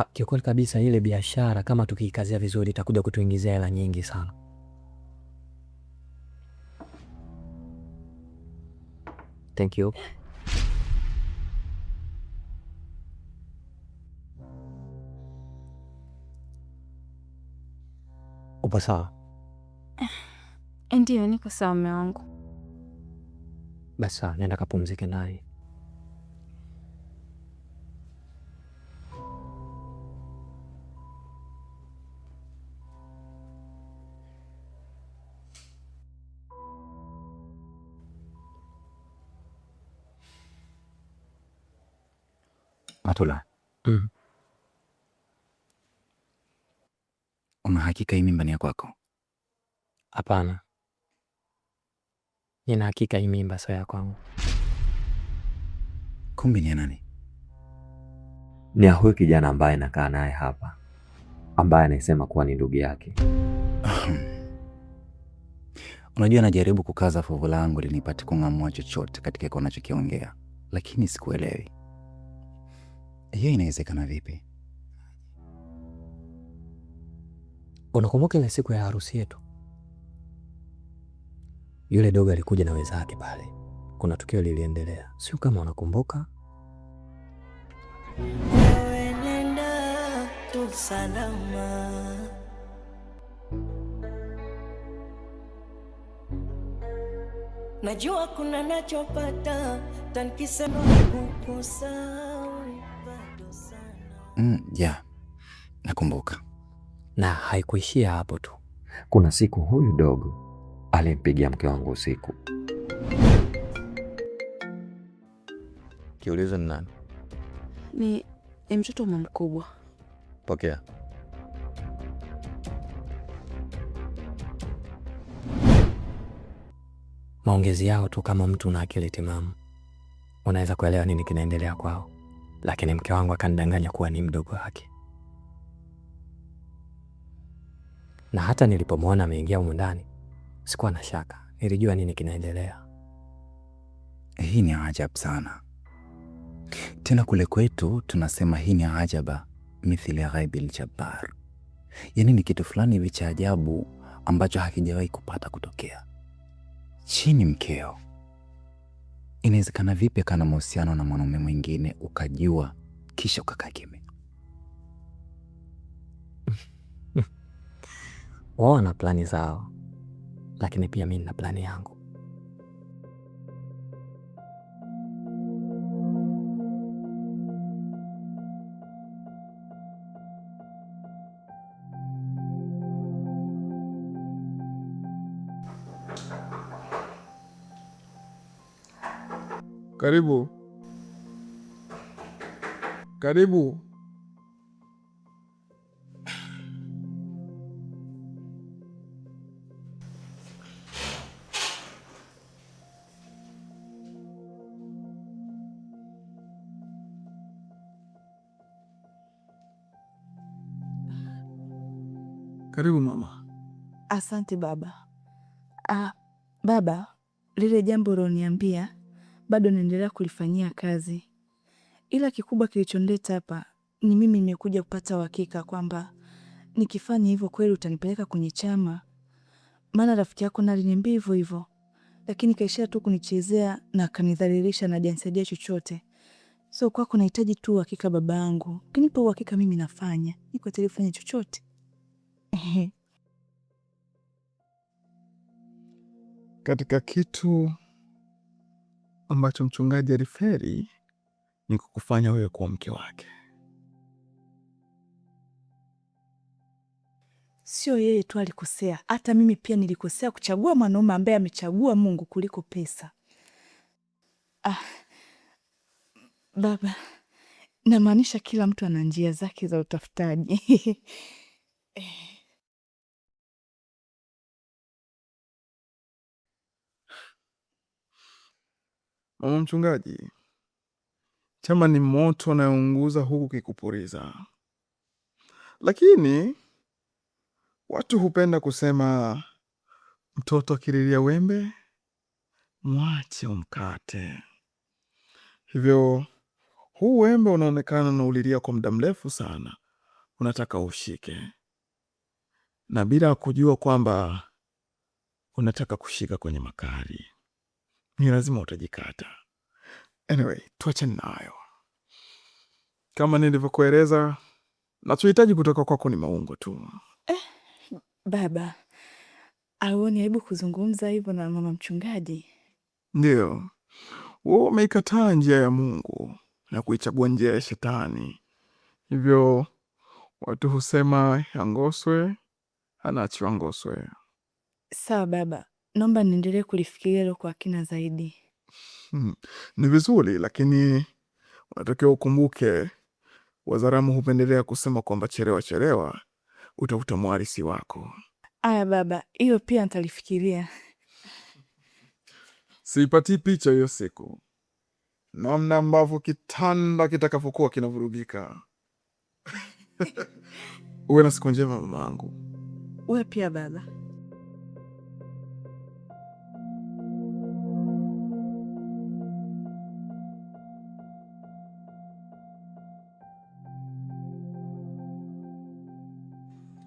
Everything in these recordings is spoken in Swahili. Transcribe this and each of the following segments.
Kiukweli kabisa ile biashara kama tukiikazia vizuri itakuja kutuingizia hela nyingi sana. Thank you. Upo sawa? Ndiyo, niko sawa mume wangu. Basi sawa, nenda kapumzike naye. Matula. Una hakika hii mimba ni ya kwako? Hapana. Nina hakika hii mimba sio ya kwangu. Kumbe ni ya nani? Ni ya huyu kijana ambaye nakaa naye hapa, ambaye anasema kuwa ni ndugu yake. Unajua najaribu kukaza fuvu langu ili nipate kung'amua chochote katika kile unachokiongea, lakini sikuelewi. Hiyo inawezekana vipi? Unakumbuka ile siku ya harusi yetu? Yule dogo alikuja na wenzake pale. Kuna tukio liliendelea. Sio kama unakumbuka? Nenda tu salama. Najua kuna nachopata tanikisema kukusahau bado sana. Yeah. Nakumbuka. Na haikuishia hapo tu. Kuna siku huyu dogo alimpigia mke wangu usiku. Kiulizo ni nani? Ni mtoto wa mama mkubwa. Pokea. Maongezi yao tu kama mtu na akili timamu, unaweza kuelewa nini kinaendelea kwao. Lakini mke wangu akanidanganya kuwa ni mdogo wake. Na hata nilipomwona ameingia humu ndani, sikuwa na shaka. Nilijua nini kinaendelea. Hii ni ajabu sana. Tena kule kwetu tunasema hii ni ajaba mithili ya ghaibil jabbar. Yaani ni kitu fulani hivi cha ajabu ambacho hakijawahi kupata kutokea. Chini mkeo. Inawezekana vipi kana mahusiano na mwanaume mwingine ukajua kisha ukakaa kimya? Wao wana plani zao, lakini pia mimi nina plani yangu. Karibu. Karibu. Karibu mama. Asante baba. Baba, lile jambo uliloniambia bado naendelea kulifanyia kazi, ila kikubwa kilichonileta hapa ni mimi nimekuja kupata uhakika kwamba nikifanya hivyo kweli utanipeleka kwenye chama. Maana rafiki yako na aliniambia hivyo hivyo, lakini kaishia tu kunichezea na kanidhalilisha na hajanisaidia chochote. So kwako nahitaji tu uhakika baba yangu. Ukinipa uhakika mimi nafanya. Niko tayari kufanya chochote. Katika kitu ambacho mchungaji aliferi ni kukufanya wewe kuwa mke wake. Sio yeye tu alikosea, hata mimi pia nilikosea kuchagua mwanaume ambaye amechagua Mungu kuliko pesa. Baba, namaanisha kila mtu ana njia zake za utafutaji. Mama mchungaji, chama ni moto unayounguza huku kikupuriza, lakini watu hupenda kusema mtoto akililia wembe mwache umkate. Hivyo huu wembe unaonekana na ulilia kwa muda mrefu sana, unataka ushike, na bila kujua kwamba unataka kushika kwenye makali, ni lazima utajikata. Anyway, tuachane nayo. Kama nilivyokueleza, nachohitaji kutoka kwako ni maungo tu. Baba, auoni aibu kuzungumza hivyo na mama mchungaji? Ndio, wewe umeikataa njia ya Mungu na kuichagua njia ya Shetani. Hivyo watu husema yangoswe anaachiwa ngoswe. Sawa baba, naomba niendelee kulifikiria hilo kwa kina zaidi. Ni vizuri, lakini unatakiwa ukumbuke Wazaramu hupendelea kusema kwamba chelewa chelewa utafuta mwarisi wako. Aya baba, hiyo pia nitalifikiria. Siipati picha hiyo siku, namna ambavyo kitanda kitakavyokuwa kinavurugika. Uwe na siku njema mamangu. Uwe pia baba.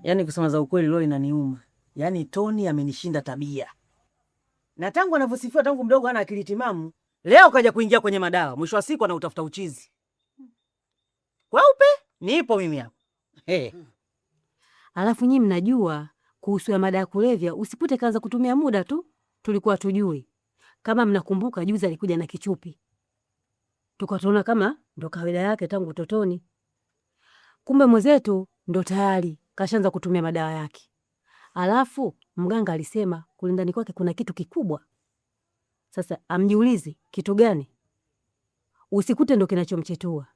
Yaani kusema za ukweli leo inaniuma. Yaani Toni amenishinda tabia. Na tangu anavyosifiwa tangu mdogo hana akili timamu, leo kaja kuingia kwenye madawa. Mwisho wa siku anautafuta uchizi. Kweupe, nipo mimi hapa. Alafu nyinyi mnajua kuhusu ya madawa ya kulevya, usipute kaanza kutumia muda tu. Tulikuwa tujui. Kama mnakumbuka juzi alikuja na kichupi. Tukatuona kama ndo kawaida yake tangu utotoni. Kumbe mwenzetu ndo tayari kashaanza kutumia madawa yake. Alafu mganga alisema kulindani kwake kuna kitu kikubwa. Sasa amjiulizi kitu gani? Usikute ndo kinachomchetua.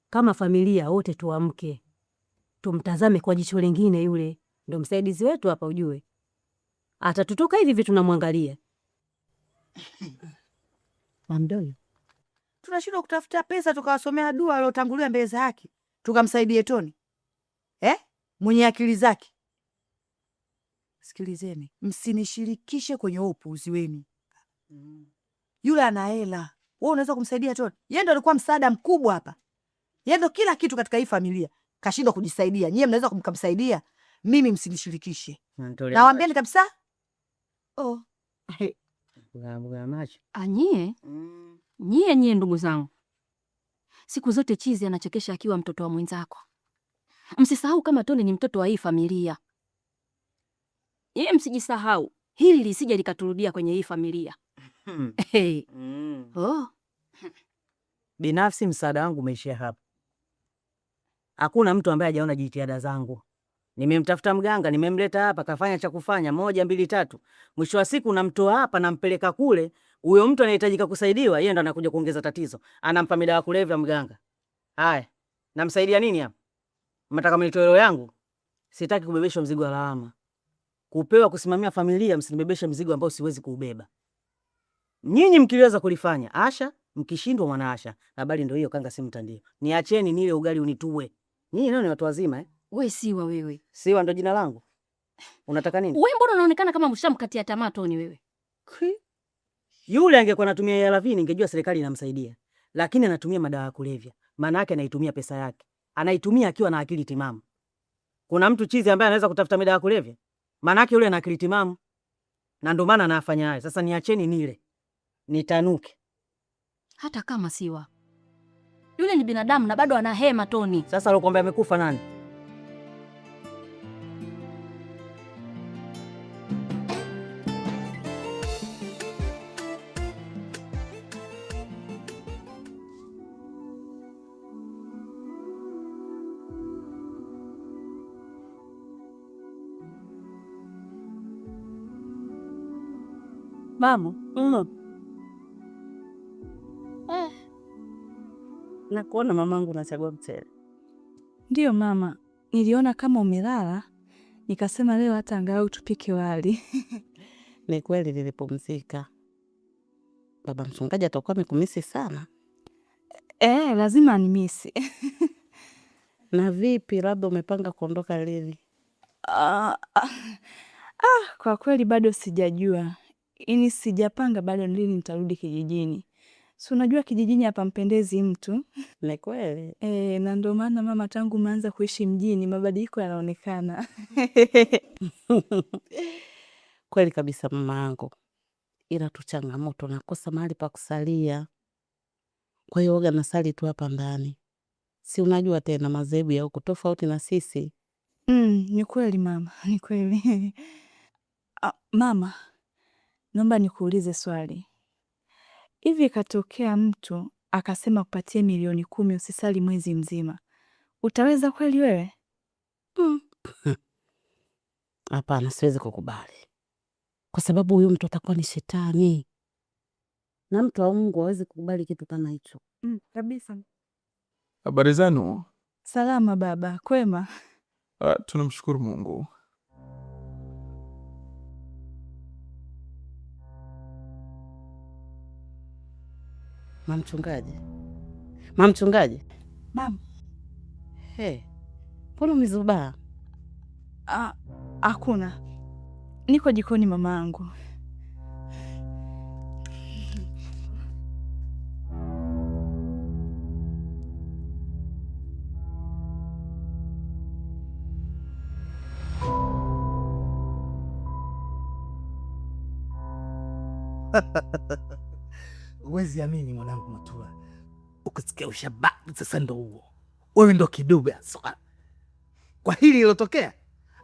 Kama familia wote tuamke. Tumtazame kwa jicho lingine yule. Ndo msaidizi wetu hapa ujue. Atatutoka hivi vitu tunamwangalia. Mamdoyo. Tunashindwa kutafuta pesa tukawasomea dua waliotangulia mbele za haki. Tukamsaidie Toni. Mwenye akili zake. Sikilizeni, msinishirikishe kwenye upuuzi wenu. Yule ana hela. Wewe unaweza kumsaidia Toni? Yeye ndo alikuwa msaada mkubwa hapa. Yeye ndo kila kitu katika hii familia. Kashindwa kujisaidia. Nyie mnaweza kumsaidia? Mimi msinishirikishe. Nawaambieni kabisa. Buga macho. Anyie? Nyie ndugu zangu. Siku zote chizi anachekesha akiwa mtoto wa mwenzako. Msisahau kama Toni ni mtoto wa hii familia. Msijisahau. Hili lisije likaturudia kwenye hii familia. Binafsi msaada wangu umeishia hapa. Hakuna mtu ambaye hajaona jitihada zangu. Nimemtafuta mganga, nimemleta hapa, kafanya cha kufanya 1 2 3. Mwisho wa siku namtoa hapa nampeleka kule. Huyo mtu anahitajika kusaidiwa, yeye ndo anakuja kuongeza tatizo. Anampa madawa kulevya mganga. Haya, namsaidia nini hapa? Mnataka mlitoelo yangu? Sitaki kubebeshwa mzigo wa lawama. Kupewa kusimamia familia, msinibebeshe mzigo ambao siwezi kuubeba. Nyinyi mkiweza kulifanya, Asha, mkishindwa mwana Asha. Habari ndio hiyo kanga si mtandio. Niacheni nile ugali unitue. Nyinyi nao ni watu wazima Wewe siwa wewe. Siwa ndo jina langu. Unataka nini? Wewe mbona unaonekana kama mshamkatia tamaa Toni wewe? Yule angekuwa anatumia hela vini ningejua serikali inamsaidia. Lakini anatumia madawa ya kulevya. Maana yake anaitumia pesa yake. Anaitumia akiwa na akili timamu. Kuna mtu chizi ambaye anaweza kutafuta madawa ya kulevya? Maana yake yule ana akili timamu. Na ndio maana anafanya hayo. Sasa niacheni nile. Nitanuke. Hata kama siwa. Yule ni binadamu na bado ana hema Toni. Sasa alokuambia amekufa nani? Mama, nakuona mamangu unachagua mchele. Ndiyo mama, niliona kama umelala, nikasema leo hata angalau tupike wali. Ni kweli nilipumzika. Baba mchungaji atakuwa amekumisi sana. Lazima animisi. Na vipi, labda umepanga kuondoka lini? Kwa kweli bado sijajua. Sijapanga bado lini nitarudi kijijini. Si unajua kijijini hapa mpendezi mtu. Ni kweli. Na ndio maana mama, tangu umeanza kuishi mjini mabadiliko yanaonekana. Kweli kabisa mama yangu, ila tu changamoto, nakosa mahali pa kusalia. Kwa hiyo oga nasali tu hapa ndani. Si unajua tena madhehebu ya huko tofauti na sisi. Ni kweli mama, ni kweli. Mama, naomba nikuulize swali. Hivi ikatokea mtu akasema kupatie milioni 10 usisali mwezi mzima, utaweza kweli wewe? Hapana, siwezi kukubali, kwa sababu huyu mtu atakuwa ni shetani, na mtu wa Mungu hawezi kukubali kitu kama hicho. Kabisa. Habari zenu? Salama baba, kwema? Tunamshukuru Mungu. Mamchungaji, mamchungaji. Mama. Mbona umezubaa? Hakuna, niko jikoni mama yangu. Uwezi amini mwanangu Matua, ukisikia ushababu sasa ndo huo. Wewe ndo kidume aswa kwa hili ilotokea,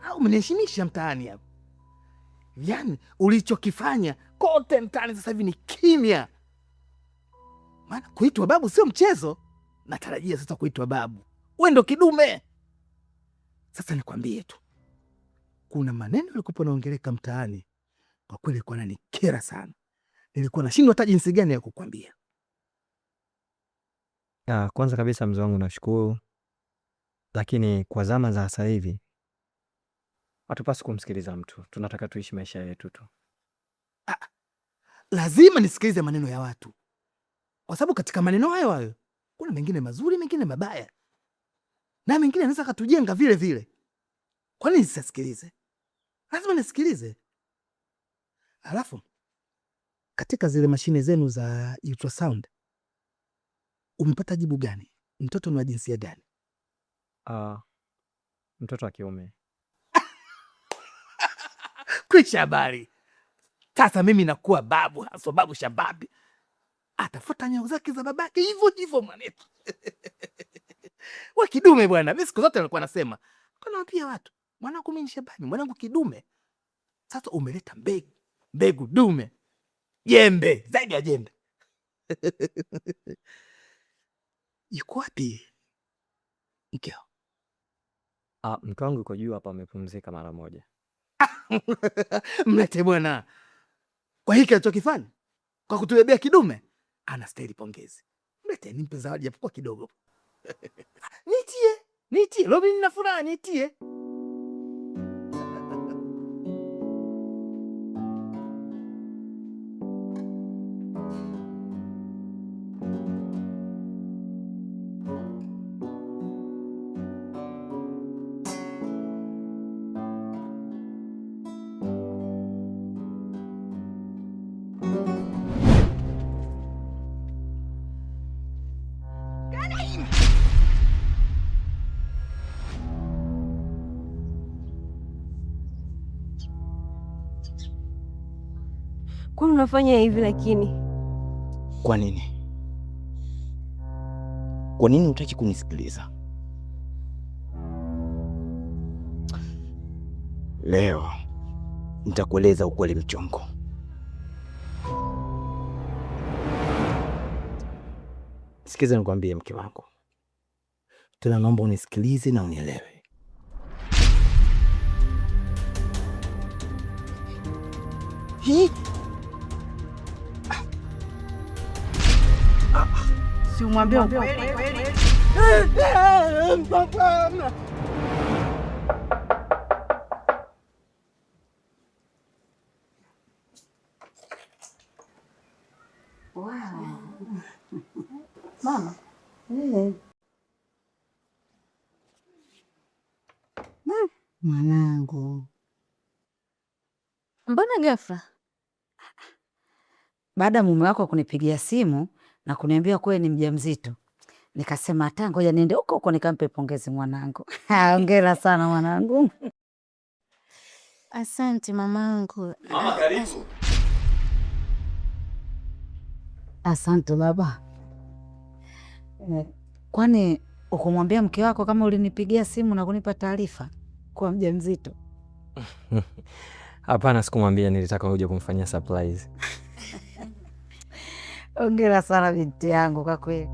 au umeniheshimisha mtaani hapo. Yaani ulichokifanya kote mtaani sasa hivi ni kimya. Maana kuitwa babu sio mchezo. Natarajia sasa kuitwa babu. Wewe ndo kidume. Sasa nikwambie tu, kuna maneno yalikuwa yanaongeleka mtaani, kwa kweli kwa nani kera sana. Nilikuwa nashindwa hata jinsi gani ya kukwambia. Kwanza kabisa mzee wangu nashukuru, lakini kwa zama za sasa hivi hatupaswi kumsikiliza mtu. Tunataka tuishi maisha yetu tu. Lazima nisikilize maneno ya watu, kwa sababu katika maneno hayo kuna mengine mazuri, mengine mabaya, na mengine anaweza katujenga vile vile. Kwa nini nisisikilize? Lazima nisikilize. Alafu katika zile mashine zenu za ultrasound umepata jibu gani? Mtoto ni wa jinsia gani? Mtoto wa kiume. Kwisha habari. Sasa mimi nakuwa babu, haso babu shababi. Atafuta nyao zake za babake hivyo hivyo mwanetu. Wa kidume bwana. Mimi siku zote nilikuwa nasema, kuna pia watu, mwanangu mimi ni shababi, mwanangu kidume. Sasa umeleta mbegu dume. Jembe, zaidi ya jembe. Yuko wapi mkeo? Mke wangu yuko juu hapa, amepumzika mara moja. Mlete bwana. Kwa hiki alichokifanya, kwa kutubebea kidume, anastahili pongezi. Mlete nimpe zawadi japokuwa kidogo. Nitie. Lobi nina furaha, nitie. Kwani unafanya hivi lakini? Kwa nini? Kwa nini hutaki kunisikiliza? Leo nitakueleza ukweli mchongo. Sikiza nikwambie mke wangu. Tena naomba unisikilize na unielewe. Si umwambie ukweli. Mama. Mwanangu. Mbona ghafla? Baada ya mume wako kunipigia simu na kuniambia kuwe ni mjamzito. Nikasema hata ngoja niende huko huko nikampe pongezi mwanangu. Hongera sana mwanangu. Asante mamangu. Mama karibu. Asante baba. Kwani ukumwambia mke wako kama ulinipigia simu na kunipa taarifa kuwa mjamzito? Hapana, sikumwambia, nilitaka uje kumfanyia surprise. Hongera sana binti yangu kwa kweli.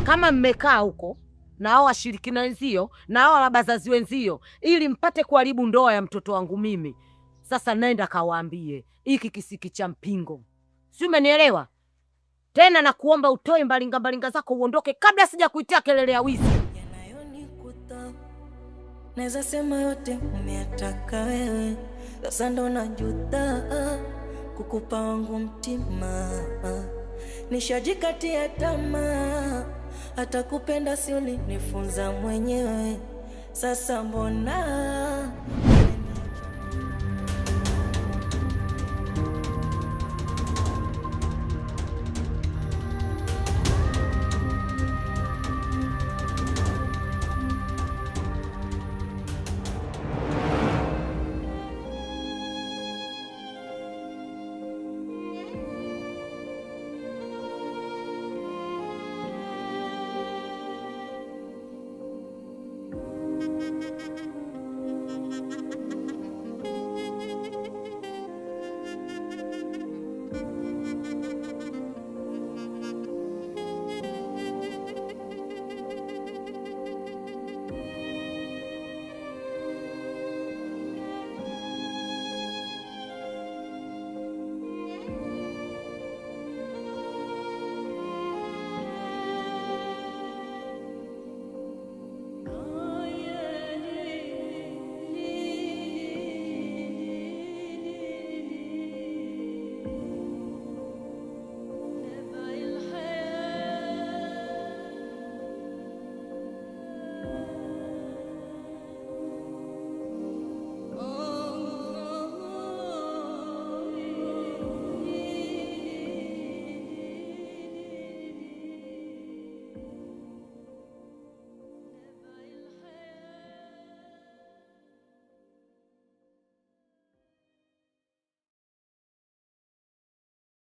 Kama mmekaa huko na hao washirikina wenzio na hao wabazazi wenzio ili mpate kuharibu ndoa ya mtoto wangu mimi, sasa nenda kawaambie hiki kisiki cha mpingo. Si umenielewa? Tena na kuomba utoe mbalinga zako uondoke kabla sija kuitia kelele ya wizi. Yanayonikuta naweza sema yote umetaka wewe, sasa ndo najuta kukupa wangu mtima. Nishajikatia tamaa, hata kupenda si ulinifunza mwenyewe. Sasa mbona